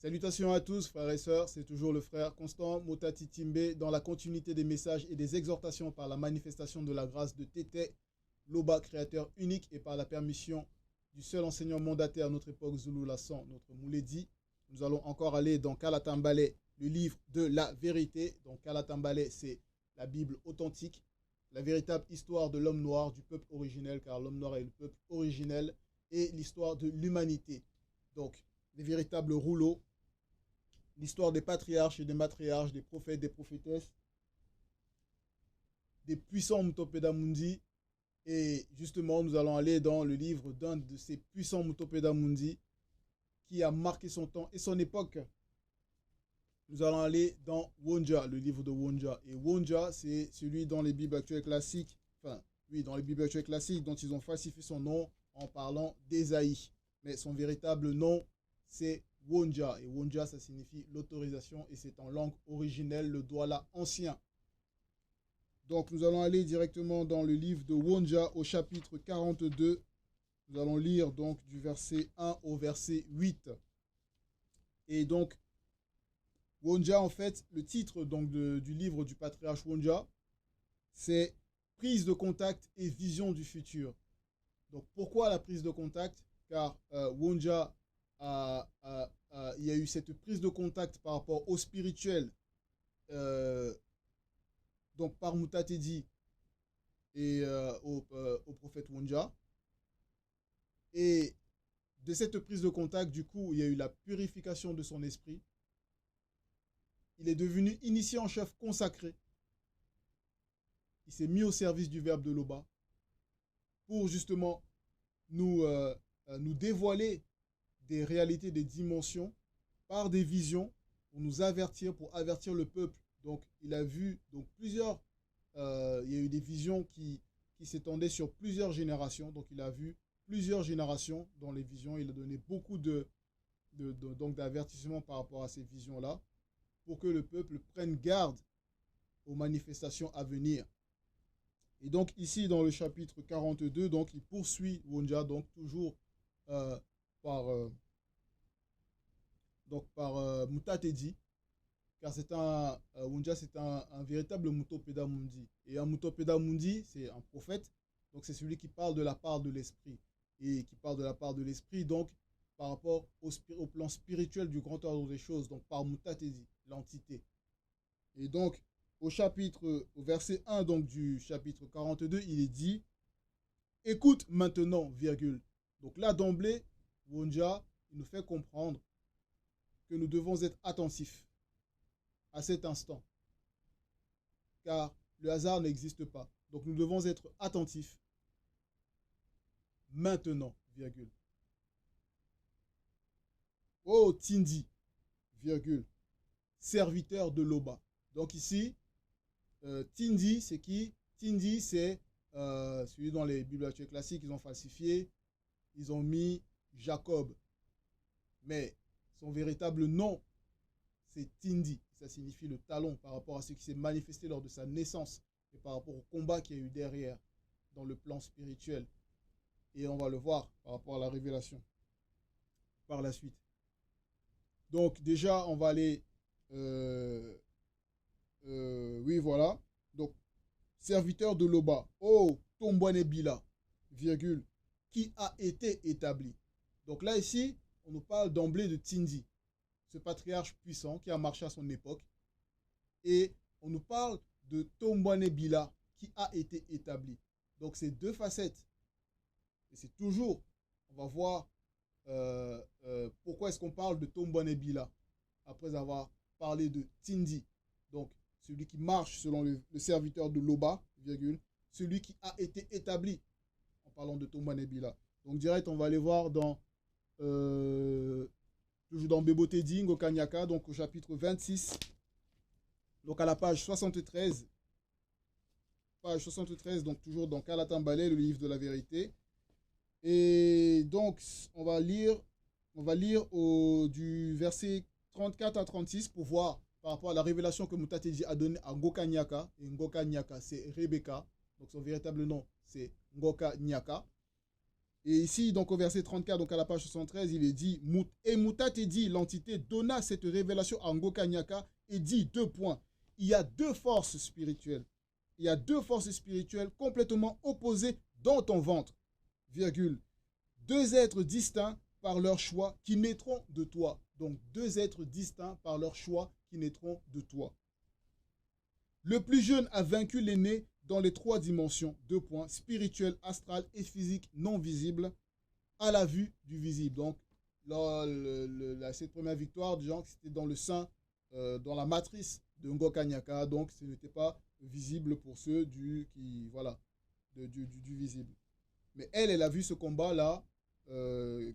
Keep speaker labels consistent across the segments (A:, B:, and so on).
A: Salutations à tous, frères et sœurs, c'est toujours le frère Constant Motati Timbe dans la continuité des messages et des exhortations par la manifestation de la grâce de Tété Loba, créateur unique, et par la permission du seul enseignant mandataire à notre époque, Zulu Lassan, notre Mouledi. Nous allons encore aller dans Kalatambale, le livre de la vérité. Donc Kalatambale, c'est la Bible authentique, la véritable histoire de l'homme noir, du peuple originel, car l'homme noir est le peuple originel, et l'histoire de l'humanité. Donc les véritables rouleaux, l'histoire des patriarches et des matriarches, des prophètes, des prophétesses, des puissants Mutopeda Mundi. Et justement, nous allons aller dans le livre d'un de ces puissants Mutopeda Mundi qui a marqué son temps et son époque. Nous allons aller dans Wonja, le livre de Wonja. Et Wonja, c'est celui dans les Bibles actuelles classiques, enfin, oui, dans les Bibles actuelles classiques dont ils ont falsifié son nom en parlant d'Ésaïe. Mais son véritable nom, c'est Wonja. Et Wonja, ça signifie l'autorisation et c'est en langue originelle, le Douala ancien. Donc, nous allons aller directement dans le livre de Wonja au chapitre 42. Nous allons lire donc du verset 1 au verset 8. Et donc, Wonja, en fait, le titre donc du livre du patriarche Wonja, c'est Prise de contact et vision du futur. Donc, pourquoi la prise de contact? Car Wonja, il y a eu cette prise de contact par rapport au spirituel, donc par Mutatedi et au prophète Wonja. Et de cette prise de contact, du coup, il y a eu la purification de son esprit. Il est devenu initié en chef consacré. Il s'est mis au service du verbe de Loba pour justement nous dévoiler des réalités, des dimensions par des visions pour nous avertir, pour avertir le peuple. Donc, il a vu donc plusieurs, il y a eu des visions qui s'étendaient sur plusieurs générations. Donc, il a vu plusieurs générations dans les visions. Il a donné beaucoup donc d'avertissements par rapport à ces visions-là pour que le peuple prenne garde aux manifestations à venir. Et donc ici dans le chapitre 42, donc il poursuit Wonja, donc toujours par Mutatedi, car c'est Wonja c'est un véritable Mutopeda Mundi. Et un Mutopeda Mundi, c'est un prophète, donc c'est celui qui parle de la part de l'esprit. Et qui parle de la part de l'esprit, donc par rapport au plan spirituel du grand ordre des choses, donc par Mutatedi, l'entité. Et donc, au verset 1 donc, du chapitre 42, il est dit « Écoute maintenant, virgule ». Donc là, d'emblée, Wonja nous fait comprendre que nous devons être attentifs à cet instant. Car le hasard n'existe pas. Donc nous devons être attentifs maintenant, virgule. Oh, Tindi, virgule, serviteur de Loba. Donc ici, Tindi, c'est qui? Tindi, c'est celui dans les Bibles actuelles classiques, ils ont falsifié, ils ont mis Jacob. Mais son véritable nom, c'est Tindi. Ça signifie le talon par rapport à ce qui s'est manifesté lors de sa naissance et par rapport au combat qu'il y a eu derrière dans le plan spirituel. Et on va le voir par rapport à la révélation par la suite. Donc déjà, on va aller... oui, voilà. Donc, serviteur de Loba. Oh, Tombouane Bila, virgule, qui a été établi. Donc là, ici, on nous parle d'emblée de Tindi, ce patriarche puissant qui a marché à son époque. Et on nous parle de Tombouane Bila, qui a été établi. Donc, c'est deux facettes. Et c'est toujours, on va voir pourquoi est-ce qu'on parle de Tombouane Bila après avoir parlé de Tindi. Donc, celui qui marche selon le serviteur de Loba, virgule, celui qui a été établi, en parlant de Tombouane Bila. Donc, direct, on va aller voir dans, toujours dans Bebotedi, Ngokanyaka, donc au chapitre 26, donc à la page 73. Page 73, donc toujours dans Kalatambale, le livre de la vérité. Et donc, on va lire du verset 34 à 36 pour voir par rapport à la révélation que Mutatedi a donnée à Ngoka Nyaka. Et Ngoka Nyaka, c'est Rebecca. Donc son véritable nom, c'est Ngoka Nyaka. Et ici, donc au verset 34, donc à la page 73, il est dit, et Mutatedi, l'entité, donna cette révélation à Ngoka Nyaka et dit, deux points, il y a deux forces spirituelles. Il y a deux forces spirituelles complètement opposées dans ton ventre, virgule. Deux êtres distincts par leur choix qui naîtront de toi. Donc deux êtres distincts par leur choix qui naîtront de toi. Le plus jeune a vaincu l'aîné dans les trois dimensions, deux points, spirituel, astral et physique non visible, à la vue du visible. Donc, cette première victoire, c'était dans le sein, dans la matrice de Ngoka Nyaka, donc ce n'était pas visible pour ceux du visible. Mais elle a vu ce combat-là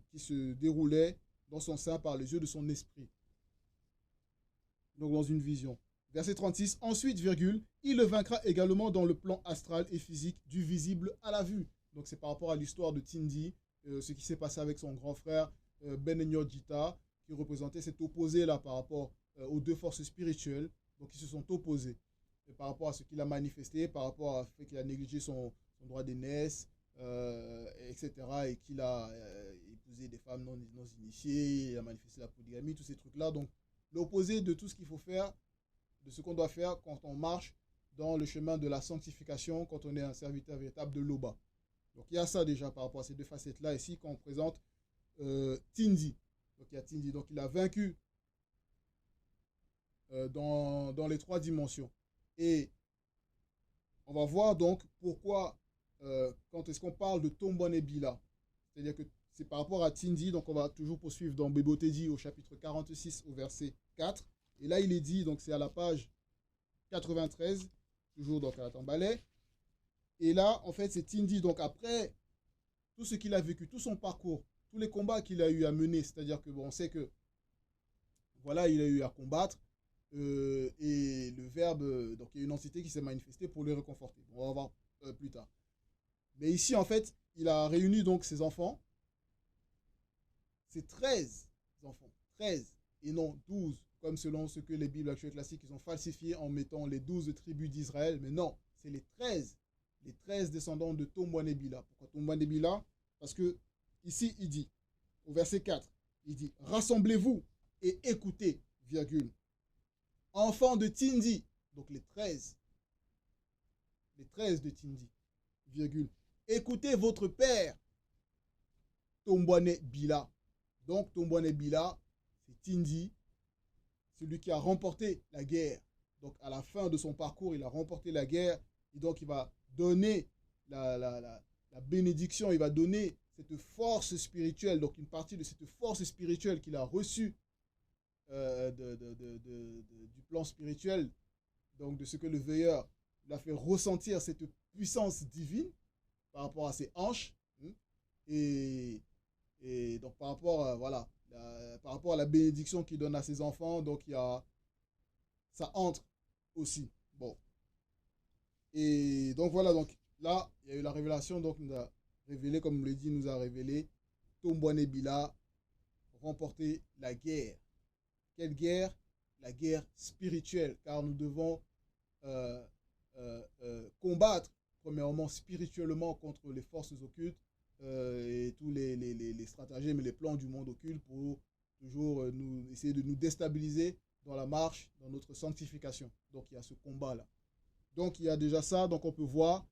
A: qui se déroulait dans son sein par les yeux de son esprit. Donc, dans une vision. Verset 36, ensuite, virgule, il le vaincra également dans le plan astral et physique du visible à la vue. Donc c'est par rapport à l'histoire de Tindi, ce qui s'est passé avec son grand frère Benenyo Jita, qui représentait cet opposé-là par rapport aux deux forces spirituelles, donc qui se sont opposées. Et par rapport à ce qu'il a manifesté, par rapport à fait qu'il a négligé son droit d'aînesse, etc., et qu'il a épousé des femmes non initiées, il a manifesté la polygamie, tous ces trucs-là. Donc l'opposé de tout ce qu'il faut faire, de ce qu'on doit faire quand on marche dans le chemin de la sanctification, quand on est un serviteur véritable de l'Oba. Donc il y a ça déjà par rapport à ces deux facettes-là ici quand on présente Tindi. Donc il y a Tindi, donc il a vaincu dans les trois dimensions. Et on va voir donc pourquoi, quand est-ce qu'on parle de Tombone Bila, c'est-à-dire que c'est par rapport à Tindi, donc on va toujours poursuivre dans Bebotedi au chapitre 46 au verset 4. Et là, il est dit, donc c'est à la page 93, toujours donc à la Tambalais. Et là, en fait, c'est Tindi. Donc après tout ce qu'il a vécu, tout son parcours, tous les combats qu'il a eu à mener, c'est-à-dire que bon, on sait que voilà, il a eu à combattre. Et le verbe, donc il y a une entité qui s'est manifestée pour le réconforter. On va voir plus tard. Mais ici, en fait, il a réuni donc ses enfants. C'est 13 enfants. 13 et non 12. Comme selon ce que les Bibles actuelles classiques ils ont falsifié en mettant les 12 tribus d'Israël. Mais non, c'est les 13 descendants de Tombone Bila. Pourquoi Tombone Bila? Parce que ici, il dit, au verset 4, il dit, rassemblez-vous et écoutez, virgule. Enfants de Tindi, donc les 13 de Tindi, virgule. Écoutez votre père, Tombone Bila. Donc Tombone Bila, c'est Tindi, celui qui a remporté la guerre. Donc à la fin de son parcours, il a remporté la guerre. Et donc il va donner la bénédiction, il va donner cette force spirituelle, donc une partie de cette force spirituelle qu'il a reçue du plan spirituel, donc de ce que le veilleur l'a fait ressentir, cette puissance divine par rapport à ses hanches. Et donc par rapport à, voilà, par rapport à la bénédiction qu'il donne à ses enfants, donc il y a, ça entre aussi. Bon. Et donc voilà, donc là, il y a eu la révélation, donc nous a révélé, comme on l'a dit, nous a révélé Tombone Bila remporter la guerre. Quelle guerre? La guerre spirituelle, car nous devons combattre, premièrement, spirituellement contre les forces occultes et tous les stratagèmes et les plans du monde occulte pour toujours essayer de nous déstabiliser dans la marche, dans notre sanctification. Donc il y a ce combat-là. Donc il y a déjà ça, donc on peut voir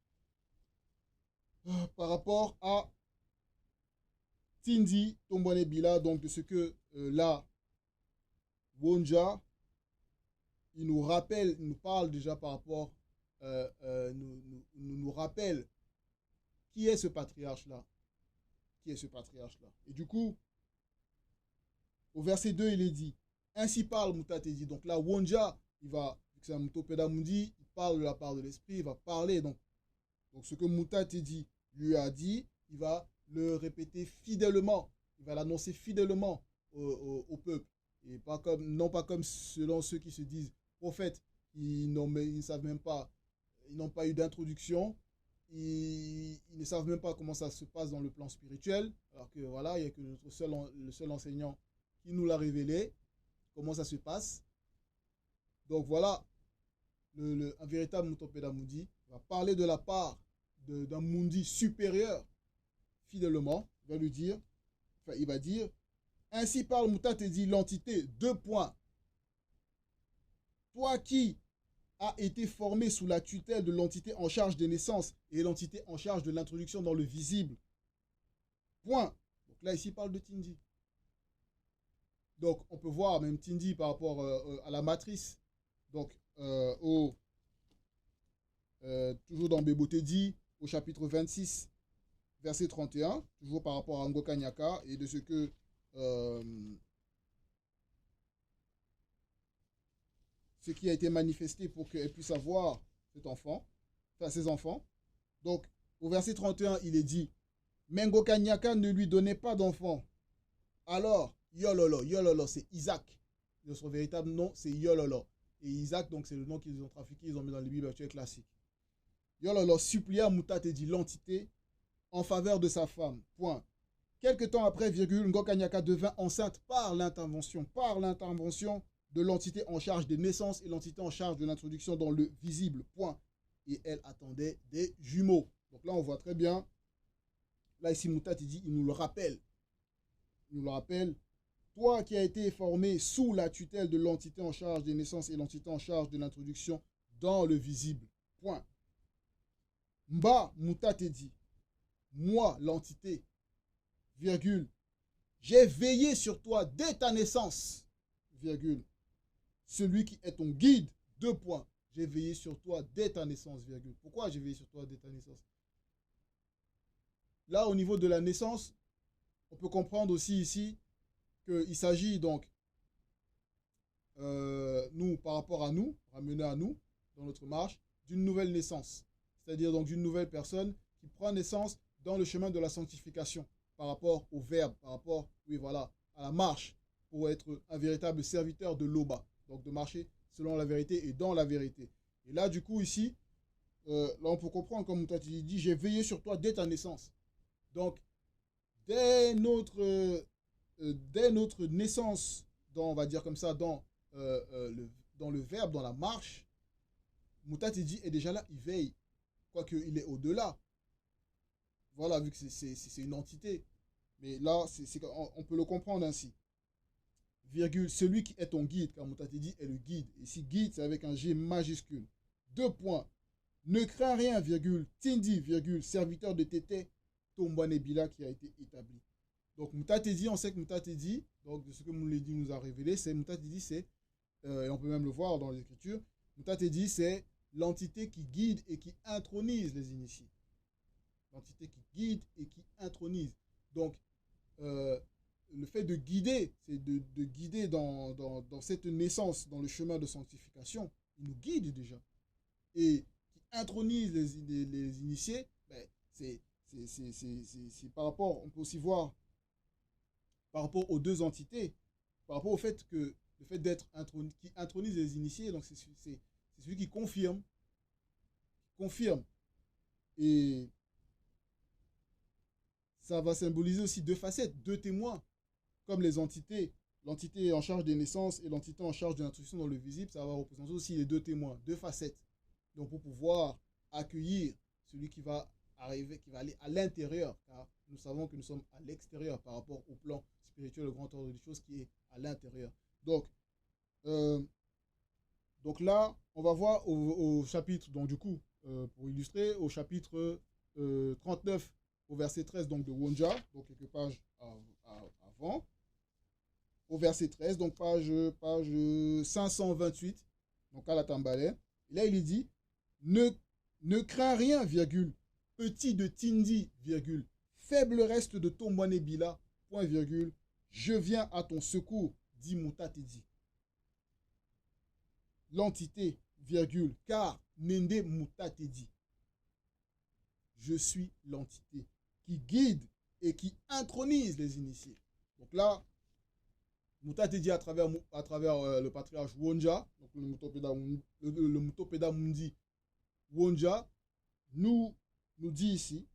A: par rapport à Tindi, Tombone Bila, donc de ce que là, Wonja, il nous rappelle, il nous parle déjà par rapport, nous rappelle qui est ce patriarche-là. Qui est ce patriarche-là. Et du coup, au verset 2, il est dit, ainsi parle Mutatedi. Donc là, Wonja, il va, c'est un Mutopeda Mundi, il parle de la part de l'esprit, il va parler. Donc ce que Mutatedi lui a dit, il va le répéter fidèlement, il va l'annoncer fidèlement au peuple. Et pas comme, non pas comme selon ceux qui se disent prophètes, ils ne savent même pas, ils n'ont pas eu d'introduction, ils ne savent même pas comment ça se passe dans le plan spirituel, alors que voilà, il n'y a que le seul enseignant qui nous l'a révélé, comment ça se passe. Donc voilà, un véritable Mutopeda Mundi va parler de la part d'un Mundi supérieur, fidèlement, il va lui dire, enfin, il va dire, ainsi parle Mutatedi, l'entité, deux points. Toi qui as été formé sous la tutelle de l'entité en charge des naissances et l'entité en charge de l'introduction dans le visible. Point. Donc là, ici, il parle de Tindi. Donc, on peut voir même Tindi par rapport à la matrice. Donc, toujours dans Bebotedi, au chapitre 26, verset 31, toujours par rapport à Ngoka Nyaka et de ce que ce qui a été manifesté pour qu'elle puisse avoir cet enfant, enfin ses enfants. Donc, au verset 31, il est dit, Ngoka Nyaka ne lui donnait pas d'enfant. Alors, Yololo, c'est Isaac. De son véritable nom, c'est Yololo. Et Isaac, donc, c'est le nom qu'ils ont trafiqué, ils ont mis dans les Bibles actuelles classiques. Yololo supplia Mutatedi, l'entité, en faveur de sa femme. Point. Quelque temps après, Ngoka Nyaka devint enceinte par l'intervention de l'entité en charge des naissances et l'entité en charge de l'introduction dans le visible. Point. Et elle attendait des jumeaux. Donc là, on voit très bien. Là, ici, Mutatedi, il nous le rappelle. Il nous le rappelle. Toi qui as été formé sous la tutelle de l'entité en charge des naissances et l'entité en charge de l'introduction dans le visible. Point. Mba Mutatedi, moi, l'entité, virgule, j'ai veillé sur toi dès ta naissance, virgule, celui qui est ton guide, deux points, j'ai veillé sur toi dès ta naissance, virgule. Pourquoi j'ai veillé sur toi dès ta naissance? Là, au niveau de la naissance, on peut comprendre aussi ici qu'il s'agit donc, nous, par rapport à nous, ramener à nous, dans notre marche, d'une nouvelle naissance. C'est-à-dire donc d'une nouvelle personne qui prend naissance dans le chemin de la sanctification, par rapport au verbe, par rapport, oui, voilà, à la marche, pour être un véritable serviteur de l'Oba. Donc de marcher selon la vérité et dans la vérité. Et là, du coup, ici, là, on peut comprendre, comme Mutatedi dit, j'ai veillé sur toi dès ta naissance. Donc, dès notre naissance, dans, on va dire comme ça, dans le verbe, dans la marche, Mutatedi est déjà là, il veille, quoique il est au-delà. Voilà, vu que c'est une entité. Mais là, on peut le comprendre ainsi. Virgule, celui qui est ton guide, car Mutatedi est le guide. Et si guide, c'est avec un G majuscule. Deux points. Ne crains rien, virgule, Tindi, virgule, serviteur de Tété, Tombanebila qui a été établi. Donc Mutatedi, on sait que Mutatedi, donc de ce que Mouledi nous a révélé, c'est Mutatedi, c'est, et on peut même le voir dans les Écritures, Mutatedi, c'est l'entité qui guide et qui intronise les initiés. L'entité qui guide et qui intronise. Donc, le fait de guider, c'est de guider dans cette naissance, dans le chemin de sanctification. Il nous guide déjà. Et qui intronise les initiés, ben, c'est par rapport, on peut aussi voir, par rapport aux deux entités, par rapport au fait que le fait d'être qui intronise les initiés, donc c'est celui qui confirme. Et ça va symboliser aussi deux facettes, deux témoins, comme les entités, l'entité en charge des naissances et l'entité en charge de l'introduction dans le visible, ça va représenter aussi les deux témoins, deux facettes. Donc pour pouvoir accueillir celui qui va arriver, qui va aller à l'intérieur, car nous savons que nous sommes à l'extérieur par rapport au plan spirituel, le grand ordre des choses qui est à l'intérieur. Donc là, on va voir au chapitre, donc du coup, pour illustrer, au chapitre 39, au verset 13 donc de Wonja, donc quelques pages avant, au verset 13, donc page 528, donc à la Tambalais. Là, il dit, ne crains rien, virgule, petit de Tindi, virgule, faible reste de Tombanebila, point virgule, je viens à ton secours, dit Mutatedi. L'entité, virgule, car Nende Mutatedi. Je suis l'entité qui guide et qui intronise les initiés. Donc là, Mutatedi à travers le patriarche Wonja, donc le Mutopeda Mundi Wonja, nous dit ici,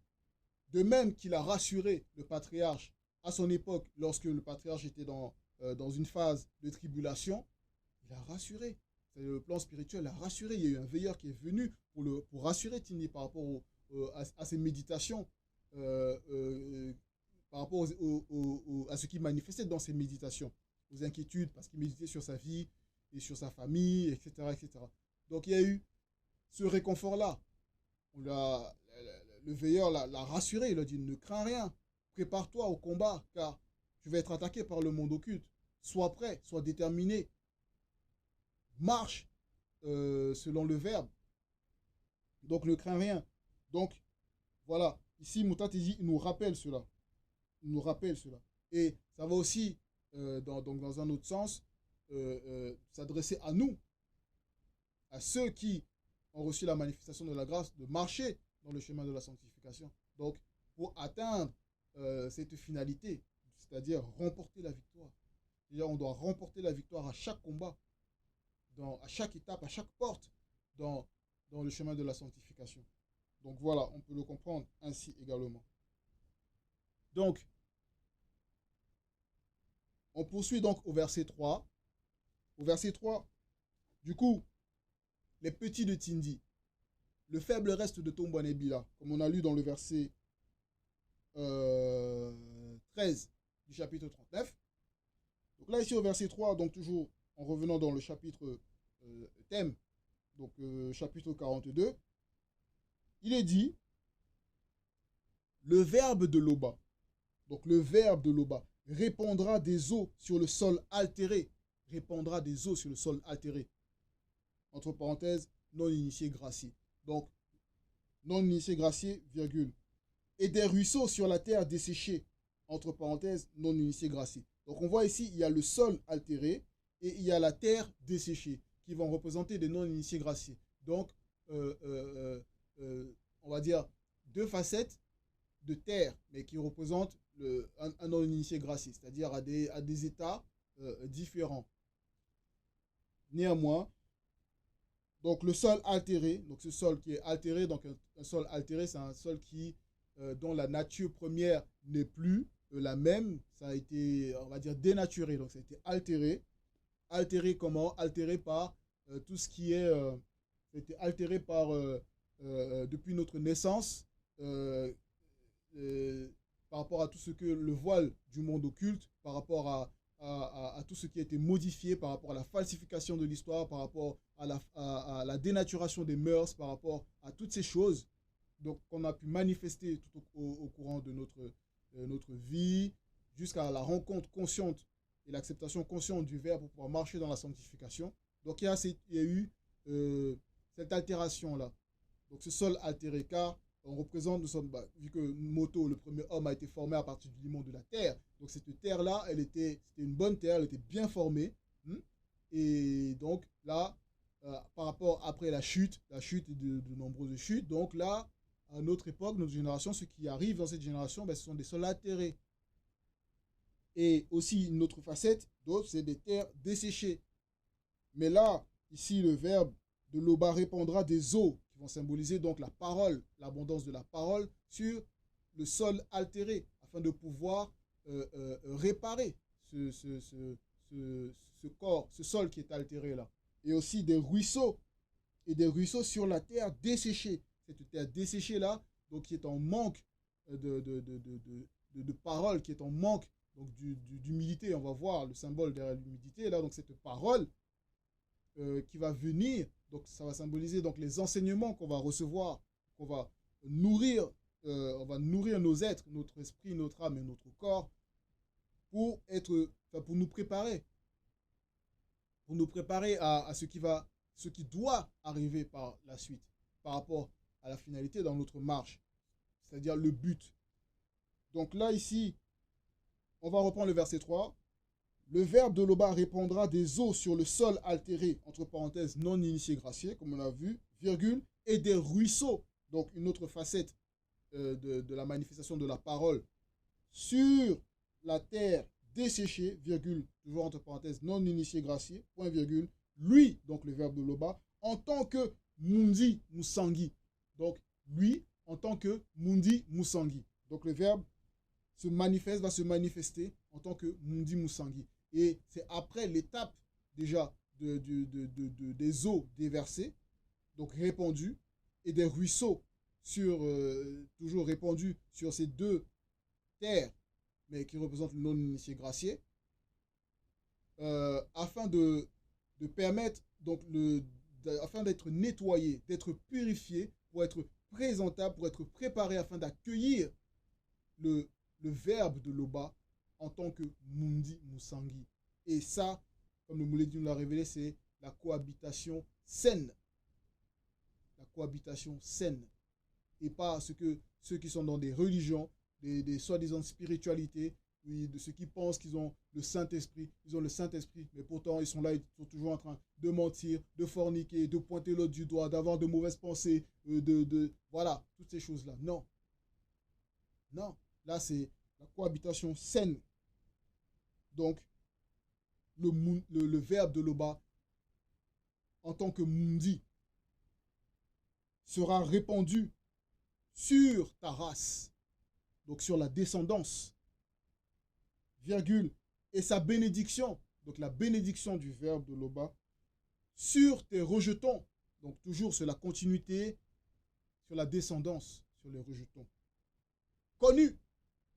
A: de même qu'il a rassuré le patriarche à son époque, lorsque le patriarche était dans une phase de tribulation, il a rassuré. C'est le plan spirituel, il a rassuré. Il y a eu un veilleur qui est venu pour rassurer Tindi par rapport à ses méditations. par rapport à ce qu'il manifestait dans ses méditations, aux inquiétudes, parce qu'il méditait sur sa vie et sur sa famille, etc., etc. Donc il y a eu ce réconfort-là. Le veilleur l'a rassuré, il a dit, ne crains rien, prépare-toi au combat, car tu vas être attaqué par le monde occulte. Sois prêt, sois déterminé, marche selon le verbe. Donc ne crains rien. Donc voilà, ici Moutatéji nous rappelle cela. Il nous rappelle cela. Et ça va aussi, dans un autre sens, s'adresser à nous, à ceux qui ont reçu la manifestation de la grâce, de marcher dans le chemin de la sanctification. Donc, pour atteindre cette finalité, c'est-à-dire remporter la victoire. C'est-à-dire, on doit remporter la victoire à chaque combat, à chaque étape, à chaque porte dans le chemin de la sanctification. Donc voilà, on peut le comprendre ainsi également. Donc, on poursuit donc au verset 3. Au verset 3, du coup, les petits de Tindi, le faible reste de Tombouanébila, comme on a lu dans le verset 13 du chapitre 39. Donc là, ici au verset 3, donc toujours en revenant dans le chapitre thème, donc chapitre 42, il est dit, le verbe de l'Oba, donc le verbe de l'Oba, répandra des eaux sur le sol altéré, répandra des eaux sur le sol altéré. Entre parenthèses, non initié gracié. Donc, non initié gracié, virgule. Et des ruisseaux sur la terre desséchée. Entre parenthèses, non initié gracié. Donc, on voit ici, il y a le sol altéré et il y a la terre desséchée qui vont représenter des non initiés graciés. Donc, on va dire deux facettes de terre, mais qui représentent un non initié gracié, c'est-à-dire à des états différents. Néanmoins, donc le sol altéré, donc ce sol qui est altéré, donc un sol altéré, c'est un sol dont la nature première n'est plus la même, ça a été, on va dire, dénaturé, donc ça a été altéré. Altéré comment? Altéré par tout ce qui est, ça a été altéré par, depuis notre naissance, par rapport à tout ce que le voile du monde occulte, par rapport à tout ce qui a été modifié, par rapport à la falsification de l'histoire, par rapport à la dénaturation des mœurs, par rapport à toutes ces choses donc, qu'on a pu manifester tout au courant de notre vie, jusqu'à la rencontre consciente et l'acceptation consciente du Verbe pour pouvoir marcher dans la sanctification. Donc il y a eu cette altération-là. Donc ce sol altéré, car on représente, vu que Moto, le premier homme, a été formé à partir du limon de la terre. Donc cette terre-là, c'était une bonne terre, elle était bien formée. Et donc là, par rapport après la chute et de nombreuses chutes, donc là, à notre époque, notre génération, ce qui arrive dans cette génération, ce sont des sols altérés. Et aussi une autre facette, d'autres, c'est des terres desséchées. Mais là, ici, le verbe de l'Oba répandra des eaux qui vont symboliser donc la parole, l'abondance de la parole sur le sol altéré, afin de pouvoir réparer ce corps, ce sol qui est altéré là. Et aussi des ruisseaux, et des ruisseaux sur la terre desséchée. Cette terre desséchée là, donc qui est en manque de parole, qui est en manque donc d'humilité. On va voir le symbole derrière l'humilité là, donc cette parole qui va venir, donc ça va symboliser donc les enseignements qu'on va recevoir, qu'on va nourrir, on va nourrir nos êtres, notre esprit, notre âme et notre corps pour nous préparer à ce qui doit arriver par la suite, par rapport à la finalité dans notre marche, c'est-à-dire le but. Donc là, ici, on va reprendre le verset 3. Le verbe de l'Oba répandra des eaux sur le sol altéré, entre parenthèses, non initié gracié, comme on a vu, virgule, et des ruisseaux, donc une autre facette de la manifestation de la parole, sur la terre desséchée, virgule, toujours entre parenthèses, non initié gracié, point virgule, lui, donc le verbe de l'Oba, en tant que Mundi Musangi. Donc, lui, en tant que Mundi Musangi. Donc, le verbe va se manifester en tant que Mundi Musangi. Et c'est après l'étape déjà des eaux déversées, donc répandues, et des ruisseaux sur, toujours répandu sur ces deux terres, mais qui représentent le non-initié gracié, afin de permettre, donc, afin d'être nettoyé, d'être purifié, pour être présentable, pour être préparé afin d'accueillir le verbe de Loba en tant que Mundi Musangi. Et ça, comme le Moulédi nous l'a révélé, c'est la cohabitation saine. La cohabitation saine. Et pas ce que ceux qui sont dans des religions, des soi-disant spiritualités, oui, de ceux qui pensent qu'ils ont le Saint-Esprit, ils ont le Saint-Esprit, mais pourtant ils sont là, ils sont toujours en train de mentir, de forniquer, de pointer l'autre du doigt, d'avoir de mauvaises pensées, voilà, toutes ces choses-là. Non. Non. Là, c'est la cohabitation saine. Donc, le verbe de Loba, en tant que Mundi, sera répandu sur ta race, donc sur la descendance, virgule, et sa bénédiction, donc la bénédiction du verbe de Loba, sur tes rejetons, donc toujours sur la continuité, sur la descendance, sur les rejetons. Connus,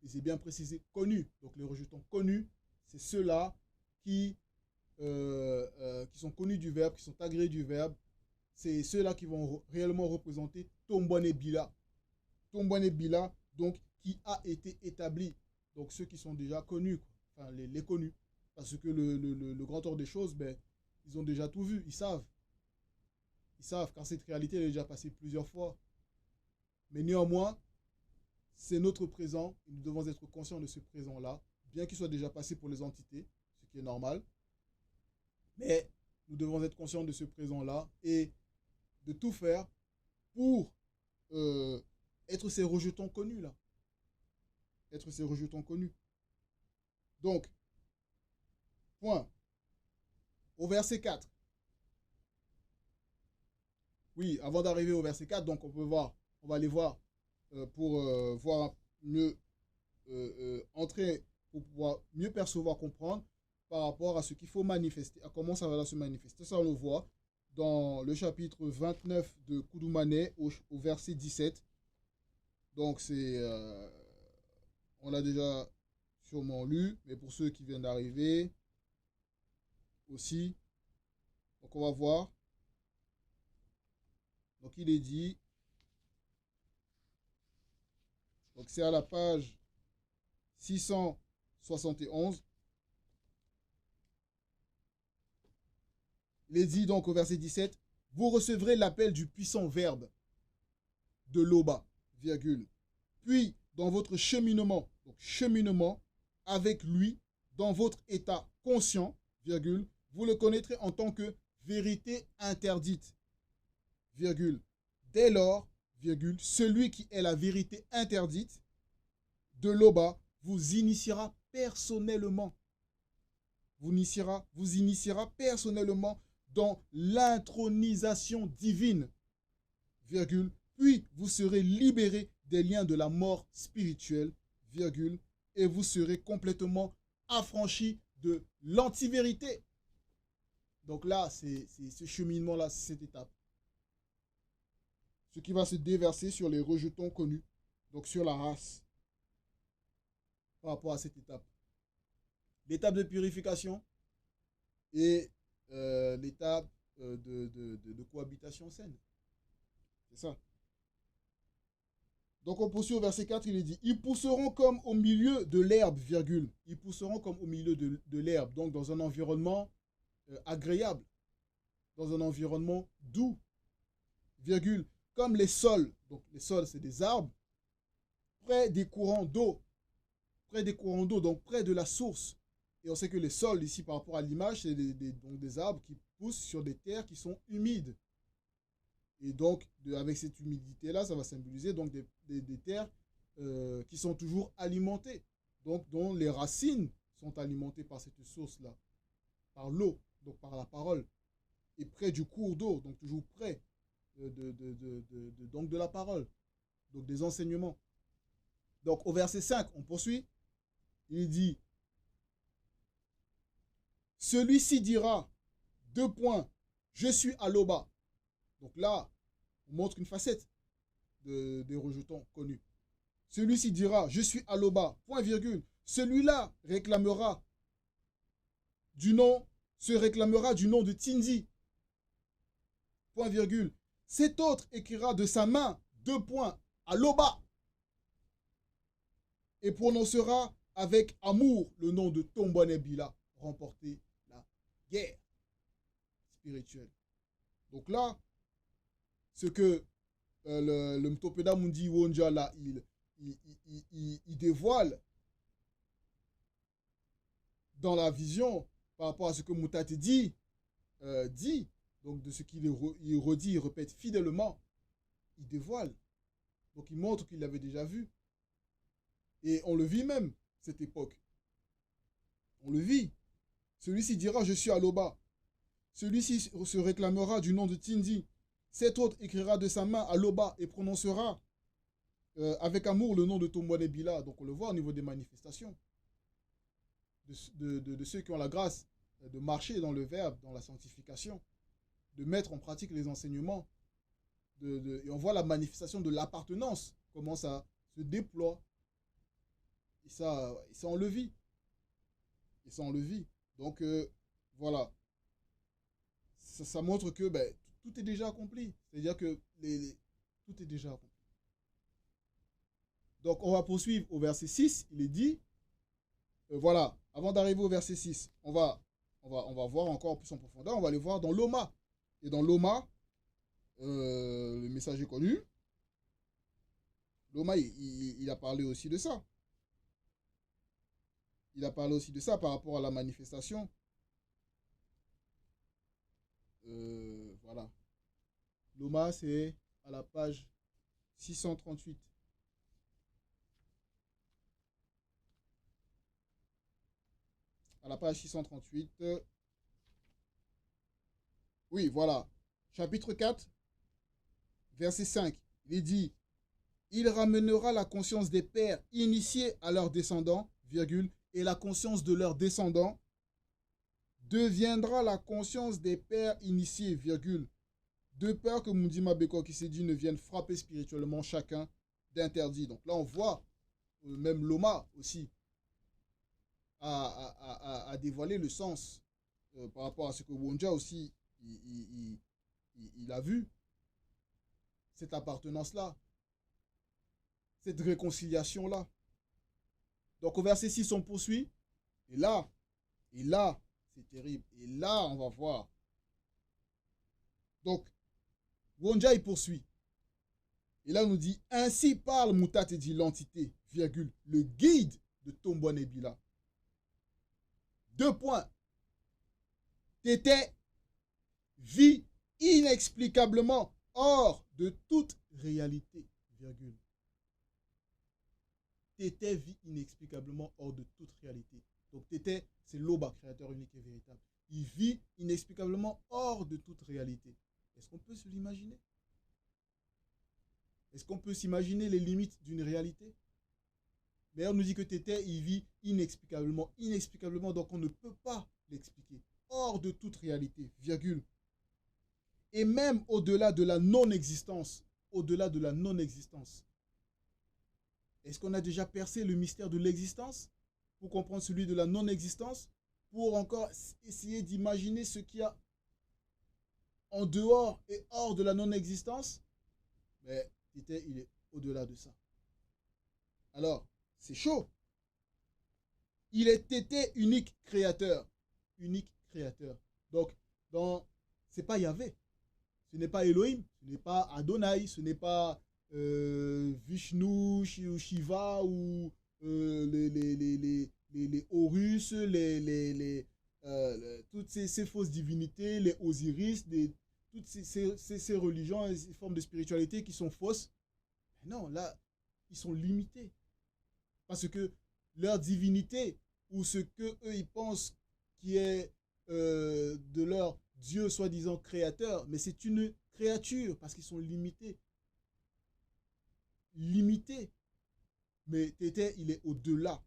A: et c'est bien précisé, connus, donc les rejetons connus, c'est ceux-là qui sont connus du verbe, qui sont agréés du verbe, c'est ceux-là qui vont réellement représenter Tombone Bila. Tombone Bila, donc, qui a été établi. Donc, ceux qui sont déjà connus, quoi. Enfin, les connus. Parce que le grand ordre des choses, ben, ils ont déjà tout vu, ils savent. Ils savent, car cette réalité elle est déjà passée plusieurs fois. Mais néanmoins, c'est notre présent, et nous devons être conscients de ce présent-là, bien qu'il soit déjà passé pour les entités, ce qui est normal. Mais nous devons être conscients de ce présent-là et de tout faire pour être ces rejetons connus là. Être ces rejetons connus. Donc, point. Au verset 4. Oui, avant d'arriver au verset 4, donc on peut voir, on va aller voir pour voir mieux entrer, pour pouvoir mieux percevoir, comprendre par rapport à ce qu'il faut manifester, à comment ça va se manifester. Ça, on le voit dans le chapitre 29 de Koudoumane au verset 17. Donc, on l'a déjà sûrement lu, mais pour ceux qui viennent d'arriver aussi. Donc, on va voir. Donc, il est dit. Donc, c'est à la page 671. Il est dit donc au verset 17, vous recevrez l'appel du puissant verbe de Loba, virgule. Puis, dans votre cheminement, donc cheminement avec lui, dans votre état conscient, virgule, vous le connaîtrez en tant que vérité interdite, virgule. Dès lors, virgule, celui qui est la vérité interdite de Loba vous initiera personnellement. Vous initiera personnellement dans l'intronisation divine, virgule, puis vous serez libérés des liens de la mort spirituelle, virgule, et vous serez complètement affranchis de l'antivérité. Donc là, c'est ce cheminement-là, c'est cette étape. Ce qui va se déverser sur les rejetons connus, donc sur la race, par rapport à cette étape. L'étape de purification et l'étape de cohabitation saine. C'est ça. Donc on poursuit au verset 4, il est dit, ils pousseront comme au milieu de l'herbe, virgule. Ils pousseront comme au milieu de l'herbe, donc dans un environnement agréable, dans un environnement doux, virgule, comme les sols. Donc les sols, c'est des arbres, près des courants d'eau, donc près de la source. Et on sait que les sols, ici, par rapport à l'image, c'est donc des arbres qui poussent sur des terres qui sont humides. Et donc, avec cette humidité-là, ça va symboliser donc des terres qui sont toujours alimentées, donc dont les racines sont alimentées par cette source-là, par l'eau, donc par la parole, et près du cours d'eau, donc toujours près donc de la parole, donc des enseignements. Donc au verset 5, on poursuit, il dit, celui-ci dira, deux points, je suis à Loba. Donc là, on montre une facette. des rejetons connus. Celui-ci dira, je suis Aloba, point virgule. Celui-là réclamera du nom, se réclamera du nom de Tindi, point virgule. Cet autre écrira de sa main, deux points, Aloba, et prononcera avec amour le nom de Tombonebila, remporter la guerre spirituelle. Donc là, ce que le Mtopeda Mundi Wonja là, il dévoile dans la vision par rapport à ce que Moutate dit, donc de ce qu'il redit, il répète fidèlement, il dévoile. Donc il montre qu'il l'avait déjà vu. Et on le vit même, cette époque. On le vit. Celui-ci dira, je suis Aloba. Celui-ci se réclamera du nom de Tindi. Cet autre écrira de sa main Aloba et prononcera avec amour le nom de Tombonebila. Donc on le voit au niveau des manifestations. De ceux qui ont la grâce de marcher dans le verbe, dans la sanctification, de mettre en pratique les enseignements. Et on voit la manifestation de l'appartenance, comment ça se déploie. Et ça on le vit. Et ça, on le vit. Donc, voilà. Ça montre que tout est déjà accompli. C'est-à-dire que tout est déjà accompli. Donc, on va poursuivre au verset 6. Il est dit, voilà, avant d'arriver au verset 6, on va voir encore plus en profondeur. On va aller voir dans l'Oma. Et dans l'Oma, le message est connu. L'Oma, il a parlé aussi de ça. Il a parlé aussi de ça par rapport à la manifestation. Voilà. L'Oma, c'est à la page 638. À la page 638. Oui, voilà. Chapitre 4, verset 5. Il est dit, il ramènera la conscience des pères initiés à leurs descendants, virgule, et la conscience de leurs descendants deviendra la conscience des pères initiés, virgule, de peur que Mundima Beko qui s'est dit ne vienne frapper spirituellement chacun d'interdit. Donc là, on voit même Loma aussi à dévoiler le sens par rapport à ce que Wonja aussi il a vu, cette appartenance-là, cette réconciliation-là. Donc au verset 6, on poursuit. Et là, c'est terrible. Et là, on va voir. Donc, Wonja, il poursuit. Et là, on nous dit, ainsi parle Moutat et dit l'entité, virgule, le guide de Tombonebila. Deux points. Tété vit inexplicablement hors de toute réalité, virgule. Tété vit inexplicablement hors de toute réalité. Donc Tété, c'est l'Oba, créateur unique et véritable. Il vit inexplicablement hors de toute réalité. Est-ce qu'on peut se l'imaginer? Est-ce qu'on peut s'imaginer les limites d'une réalité? Mais on nous dit que Tété, il vit inexplicablement. Inexplicablement, donc on ne peut pas l'expliquer. Hors de toute réalité, virgule. Et même au-delà de la non-existence. Au-delà de la non-existence. Est-ce qu'on a déjà percé le mystère de l'existence pour comprendre celui de la non-existence? Pour encore essayer d'imaginer ce qu'il y a en dehors et hors de la non-existence? Mais Tété, il est au-delà de ça. Alors, c'est chaud. Il est Tété unique créateur. Unique créateur. Donc, c'est pas Yahvé. Ce n'est pas Elohim. Ce n'est pas Adonai. Ce n'est pas Vishnu, Shiva ou les Horus, toutes ces fausses divinités, les Osiris, toutes ces religions et ces formes de spiritualité qui sont fausses. Non, là, ils sont limités. Parce que leur divinité, ou ce qu'eux, ils pensent qui est de leur Dieu soi-disant créateur, mais c'est une créature, parce qu'ils sont limités. Limités. Mais Tété, il est au-delà.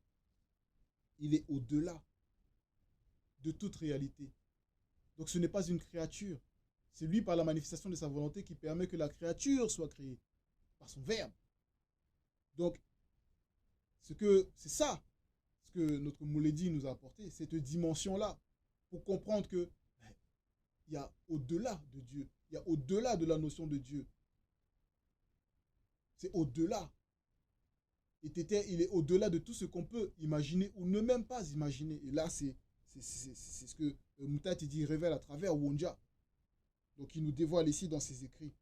A: Il est au-delà de toute réalité. Donc ce n'est pas une créature. C'est lui, par la manifestation de sa volonté, qui permet que la créature soit créée. par son verbe. Donc, c'est ça ce que notre Mouledi nous a apporté, cette dimension-là, pour comprendre que il y a au-delà de Dieu, il y a au-delà de la notion de Dieu. C'est au-delà. Et il est au-delà de tout ce qu'on peut imaginer ou ne même pas imaginer. Et là, c'est ce que Moutati dit, révèle à travers Wonja. Donc, il nous dévoile ici dans ses écrits.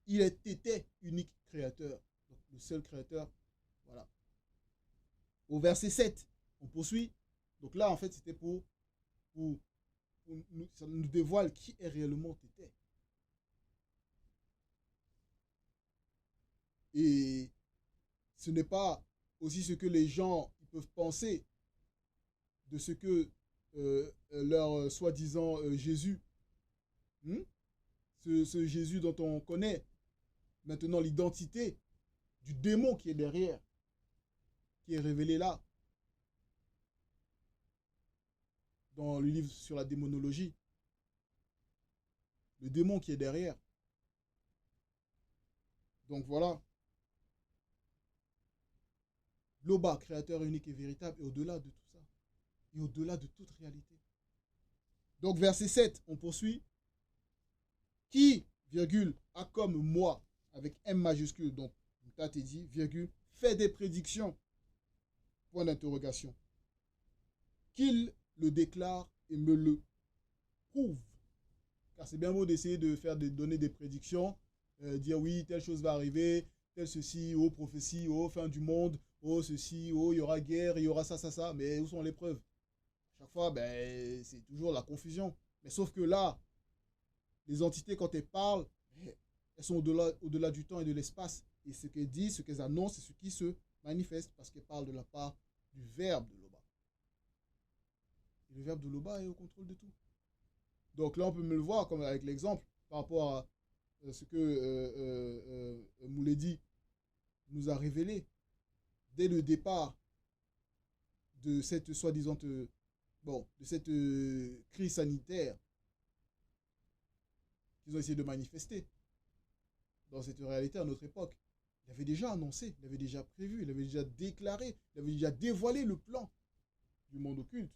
A: Il était unique créateur. Donc, le seul créateur. Voilà. Au verset 7, on poursuit. Donc là, en fait, c'était ça nous dévoile qui est réellement Tété. Et ce n'est pas aussi ce que les gens peuvent penser de ce que leur soi-disant Jésus, ce Jésus dont on connaît maintenant l'identité du démon qui est derrière, qui est révélé là, dans le livre sur la démonologie. Le démon qui est derrière. Donc voilà. Loba, créateur unique et véritable, et au-delà de tout ça. Et au-delà de toute réalité. Donc verset 7, on poursuit. Qui, virgule, a comme moi, avec M majuscule, donc t'as dit, virgule, fait des prédictions. Point d'interrogation. Qu'il le déclare et me le prouve. Car c'est bien beau d'essayer de donner des prédictions, dire oui, telle chose va arriver, tel ceci, oh prophétie, oh fin du monde, oh ceci, oh il y aura guerre, il y aura ça, ça, ça. Mais où sont les preuves? Chaque fois, ben, c'est toujours la confusion. Mais sauf que là, les entités, quand elles parlent, elles sont au-delà du temps et de l'espace. Et ce qu'elles disent, ce qu'elles annoncent, c'est ce qui se manifeste parce qu'elles parlent de la part du verbe de Loba. Et le verbe de Loba est au contrôle de tout. Donc là, on peut me le voir comme avec l'exemple par rapport à ce que Mouledi nous a révélé dès le départ de cette soi-disant de cette crise sanitaire qu'ils ont essayé de manifester dans cette réalité à notre époque. Il avait déjà annoncé, il avait déjà prévu, il avait déjà déclaré, il avait déjà dévoilé le plan du monde occulte.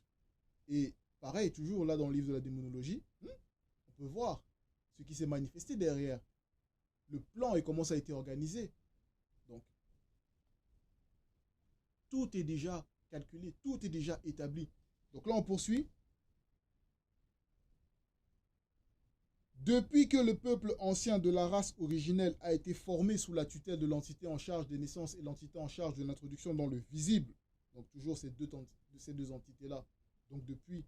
A: Et pareil, toujours là dans le livre de la démonologie, on peut voir ce qui s'est manifesté derrière. Le plan et comment ça a été organisé. Donc, tout est déjà calculé, tout est déjà établi. Donc là, on poursuit. Depuis que le peuple ancien de la race originelle a été formé sous la tutelle de l'entité en charge des naissances et l'entité en charge de l'introduction dans le visible, donc toujours ces deux entités-là, donc depuis,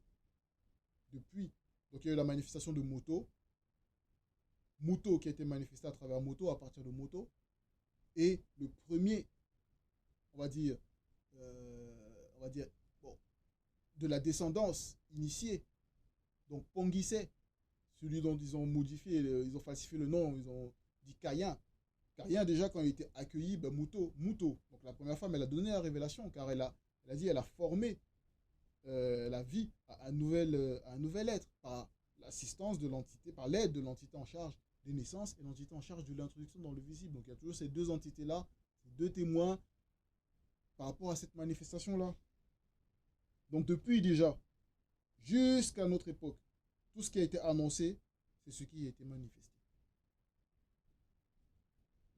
A: donc il y a eu la manifestation de Moto qui a été manifesté à travers Moto, à partir de Moto, et le premier, on va dire, de la descendance initiée, donc Pongissé, celui dont ils ont modifié, ils ont falsifié le nom, ils ont dit Caïn. Caïn, déjà, quand il était accueilli, ben, Mouto. Donc la première femme, elle a donné la révélation, car elle a formé la vie à un nouvel être, par l'assistance de l'entité, par l'aide de l'entité en charge des naissances et l'entité en charge de l'introduction dans le visible. Donc il y a toujours ces deux entités-là, ces deux témoins par rapport à cette manifestation-là. Donc depuis déjà, jusqu'à notre époque, tout ce qui a été annoncé, c'est ce qui a été manifesté.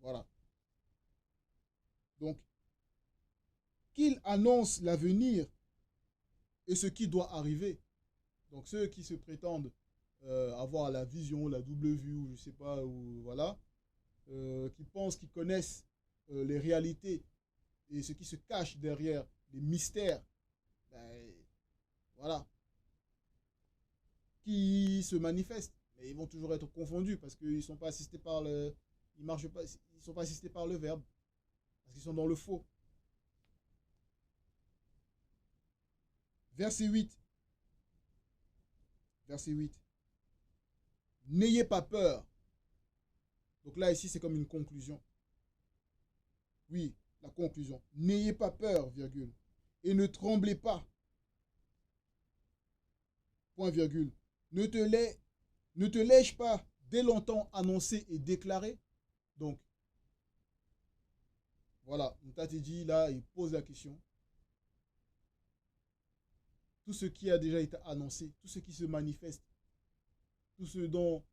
A: Voilà. Donc, qu'il annonce l'avenir et ce qui doit arriver. Donc, ceux qui se prétendent avoir la vision, la double vue, ou je ne sais pas, ou voilà, qui pensent qu'ils connaissent les réalités et ce qui se cache derrière les mystères, ben, voilà, qui se manifestent, mais ils vont toujours être confondus parce qu'ils ne sont pas assistés par le, ils marchent pas, ils sont pas assistés par le verbe, parce qu'ils sont dans le faux. Verset 8. Verset 8. N'ayez pas peur. Donc là, ici, c'est comme une conclusion. Oui, la conclusion. N'ayez pas peur, virgule. Et ne tremblez pas. Point, virgule. Ne te l'ai-je pas dès longtemps annoncé et déclaré? Donc, voilà, Mtati dit là, il pose la question. Tout ce qui a déjà été annoncé, tout ce qui se manifeste, tout ce dont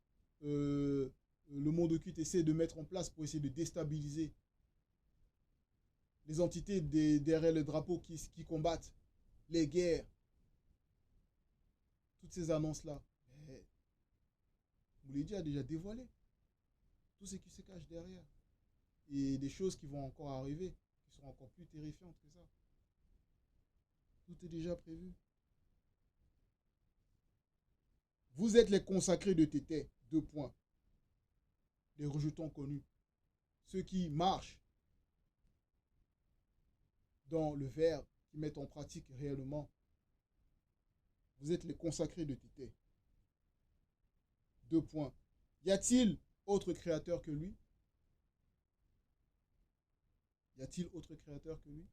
A: le monde occulte essaie de mettre en place pour essayer de déstabiliser les entités derrière le drapeau qui combattent les guerres, toutes ces annonces-là, Moulédi a déjà dévoilé tout ce qui se cache derrière. Et des choses qui vont encore arriver, qui seront encore plus terrifiantes que ça. Tout est déjà prévu. Vous êtes les consacrés de Tété, 2 points. Les rejetons connus. Ceux qui marchent dans le verbe, qui mettent en pratique réellement. Vous êtes les consacrés de Tété. 2 points. Y a-t-il autre créateur que lui? Y a-t-il autre créateur que lui?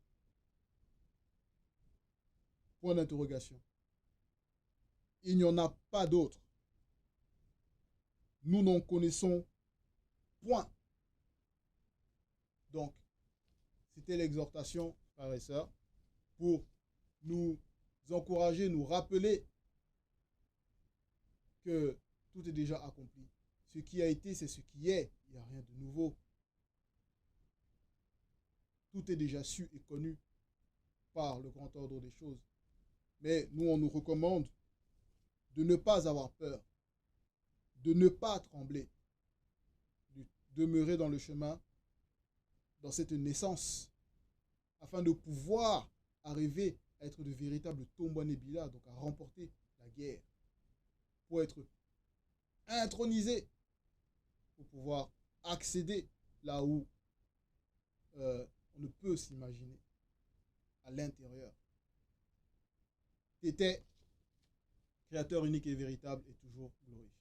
A: Point d'interrogation. Il n'y en a pas d'autre. Nous n'en connaissons point. Donc, c'était l'exhortation, frères et sœurs, pour nous encourager, nous rappeler que tout est déjà accompli. Ce qui a été, c'est ce qui est. Il n'y a rien de nouveau. Tout est déjà su et connu par le grand ordre des choses. Mais nous, on nous recommande de ne pas avoir peur, de ne pas trembler, de demeurer dans le chemin, dans cette naissance, afin de pouvoir arriver à être de véritables Tombouanébila, donc à remporter la guerre, pour être intronisé, pour pouvoir accéder là où on ne peut s'imaginer, à l'intérieur. Tété, créateur unique et véritable, et toujours glorifié.